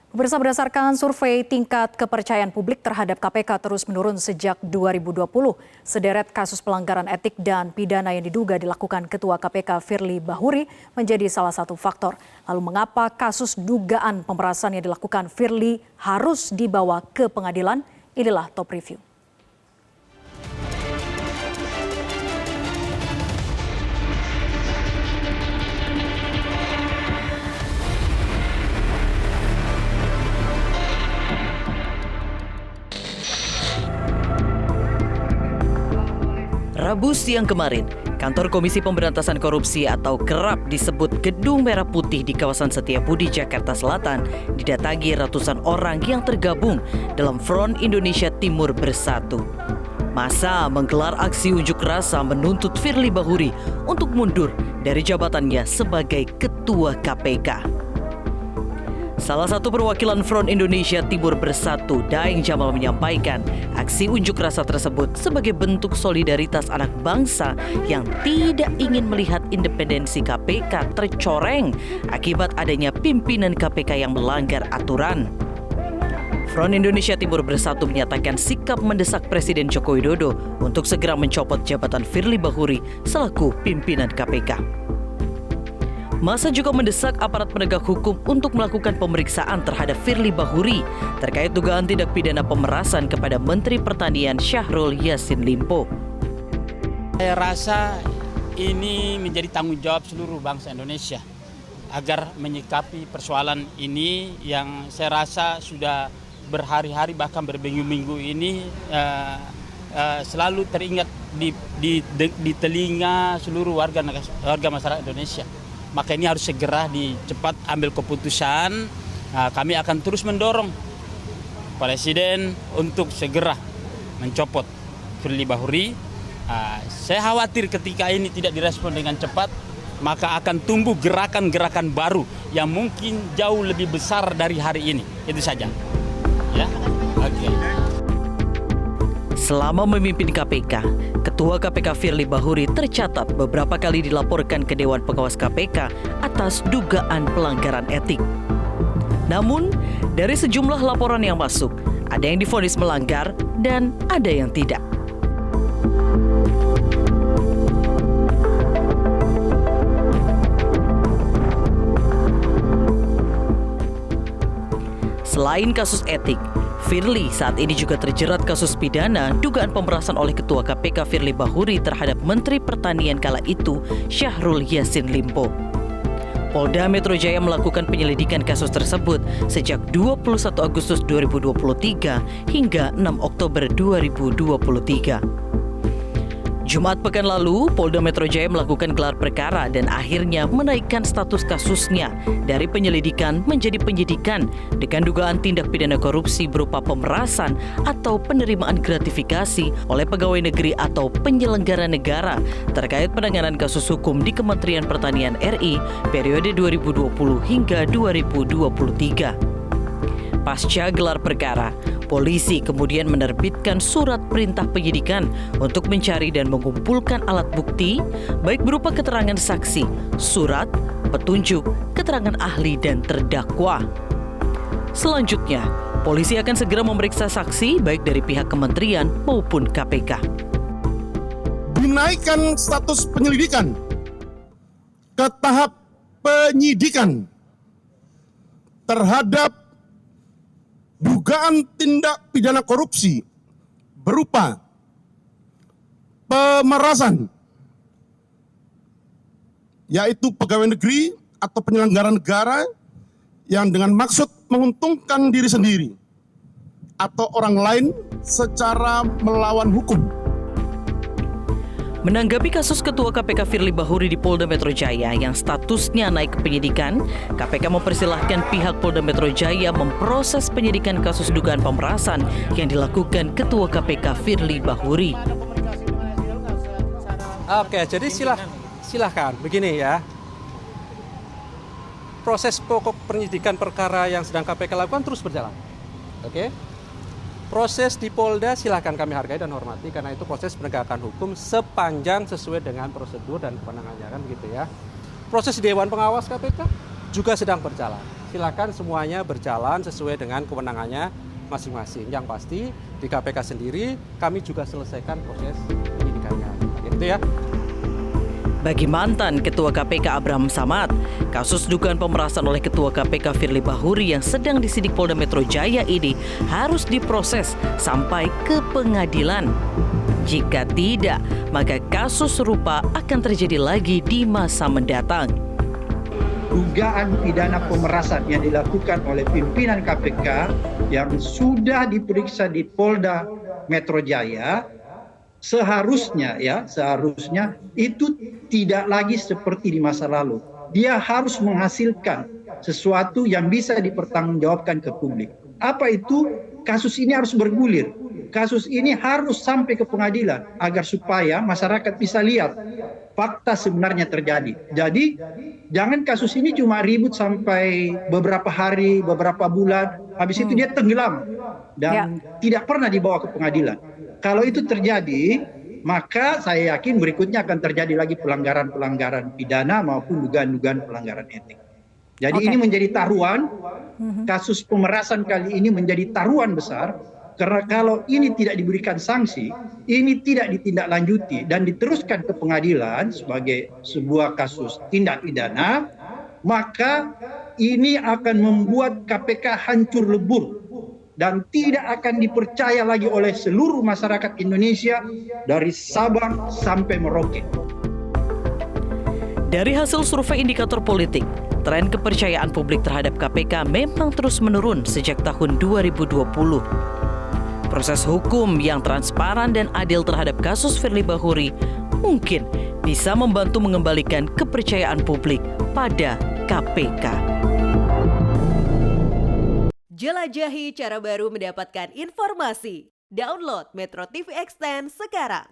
Pemirsa, berdasarkan survei, tingkat kepercayaan publik terhadap KPK terus menurun sejak 2020. Sederet kasus pelanggaran etik dan pidana yang diduga dilakukan Ketua KPK Firly Bahuri menjadi salah satu faktor. Lalu mengapa kasus dugaan pemerasan yang dilakukan Firly harus dibawa ke pengadilan? Inilah Top Review. Rabu siang kemarin, Kantor Komisi Pemberantasan Korupsi atau KERAP disebut Gedung Merah Putih di kawasan Setiabudi, Jakarta Selatan didatangi ratusan orang yang tergabung dalam Front Indonesia Timur Bersatu. Massa menggelar aksi unjuk rasa menuntut Firly Bahuri untuk mundur dari jabatannya sebagai Ketua KPK. Salah satu perwakilan Front Indonesia Timur Bersatu, Daeng Jamal, menyampaikan aksi unjuk rasa tersebut sebagai bentuk solidaritas anak bangsa yang tidak ingin melihat independensi KPK tercoreng akibat adanya pimpinan KPK yang melanggar aturan. Front Indonesia Timur Bersatu menyatakan sikap mendesak Presiden Joko Widodo untuk segera mencopot jabatan Firly Bahuri selaku pimpinan KPK. Massa juga mendesak aparat penegak hukum untuk melakukan pemeriksaan terhadap Firly Bahuri terkait dugaan tindak pidana pemerasan kepada Menteri Pertanian Syahrul Yassin Limpo. Saya rasa ini menjadi tanggung jawab seluruh bangsa Indonesia agar menyikapi persoalan ini yang saya rasa sudah berhari-hari bahkan berminggu-minggu ini selalu teringat di telinga seluruh warga masyarakat Indonesia. Maka ini harus segera cepat ambil keputusan. Kami akan terus mendorong Presiden untuk segera mencopot Firly Bahuri. Saya khawatir ketika ini tidak direspon dengan cepat, maka akan tumbuh gerakan-gerakan baru yang mungkin jauh lebih besar dari hari ini. Itu saja. Ya. Oke. Selama memimpin KPK, Ketua KPK Firly Bahuri tercatat beberapa kali dilaporkan ke Dewan Pengawas KPK atas dugaan pelanggaran etik. Namun, dari sejumlah laporan yang masuk, ada yang divonis melanggar dan ada yang tidak. Selain kasus etik, Firly saat ini juga terjerat kasus pidana dugaan pemerasan oleh Ketua KPK Firly Bahuri terhadap Menteri Pertanian kala itu Syahrul Yassin Limpo. Polda Metro Jaya melakukan penyelidikan kasus tersebut sejak 21 Agustus 2023 hingga 6 Oktober 2023. Jumat pekan lalu, Polda Metro Jaya melakukan gelar perkara dan akhirnya menaikkan status kasusnya dari penyelidikan menjadi penyidikan dengan dugaan tindak pidana korupsi berupa pemerasan atau penerimaan gratifikasi oleh pegawai negeri atau penyelenggara negara terkait penanganan kasus hukum di Kementerian Pertanian RI periode 2020 hingga 2023. Pasca gelar perkara, polisi kemudian menerbitkan surat perintah penyidikan untuk mencari dan mengumpulkan alat bukti, baik berupa keterangan saksi, surat, petunjuk, keterangan ahli, dan terdakwa. Selanjutnya, polisi akan segera memeriksa saksi baik dari pihak kementerian maupun KPK. Dinaikkan status penyelidikan ke tahap penyidikan terhadap dugaan tindak pidana korupsi berupa pemerasan, yaitu pegawai negeri atau penyelenggara negara yang dengan maksud menguntungkan diri sendiri atau orang lain secara melawan hukum. Menanggapi kasus Ketua KPK Firly Bahuri di Polda Metro Jaya yang statusnya naik ke penyidikan, KPK mempersilahkan pihak Polda Metro Jaya memproses penyidikan kasus dugaan pemerasan yang dilakukan Ketua KPK Firly Bahuri. Oke, jadi silahkan begini ya. Proses pokok penyidikan perkara yang sedang KPK lakukan terus berjalan. Oke. Proses di Polda silahkan kami hargai dan hormati karena itu proses penegakan hukum sepanjang sesuai dengan prosedur dan kewenangannya kan begitu ya. Proses di Dewan Pengawas KPK juga sedang berjalan. silakan semuanya berjalan sesuai dengan kewenangannya masing-masing. Yang pasti di KPK sendiri kami juga selesaikan proses penyidikannya. Gitu ya. Bagi mantan Ketua KPK Abraham Samad, kasus dugaan pemerasan oleh Ketua KPK Firly Bahuri yang sedang disidik Polda Metro Jaya ini harus diproses sampai ke pengadilan. Jika tidak, maka kasus serupa akan terjadi lagi di masa mendatang. Dugaan pidana pemerasan yang dilakukan oleh pimpinan KPK yang sudah diperiksa di Polda Metro Jaya seharusnya itu tidak lagi seperti di masa lalu. Dia harus menghasilkan sesuatu yang bisa dipertanggungjawabkan ke publik. Apa itu? Kasus ini harus bergulir. Kasus ini harus sampai ke pengadilan agar supaya masyarakat bisa lihat fakta sebenarnya terjadi. Jadi jangan kasus ini cuma ribut sampai beberapa hari, beberapa bulan, habis itu dia tenggelam dan tidak pernah dibawa ke pengadilan. Kalau itu terjadi, maka saya yakin berikutnya akan terjadi lagi pelanggaran-pelanggaran pidana maupun dugaan-dugaan pelanggaran etik. Jadi ini menjadi taruhan, kasus pemerasan kali ini menjadi taruhan besar, karena kalau ini tidak diberikan sanksi, ini tidak ditindaklanjuti dan diteruskan ke pengadilan sebagai sebuah kasus tindak pidana, maka ini akan membuat KPK hancur lebur dan tidak akan dipercaya lagi oleh seluruh masyarakat Indonesia dari Sabang sampai Merauke. Dari hasil survei indikator politik, tren kepercayaan publik terhadap KPK memang terus menurun sejak tahun 2020. Proses hukum yang transparan dan adil terhadap kasus Firly Bahuri mungkin bisa membantu mengembalikan kepercayaan publik pada KPK. Jelajahi cara baru mendapatkan informasi. Download Metro TV Extend sekarang.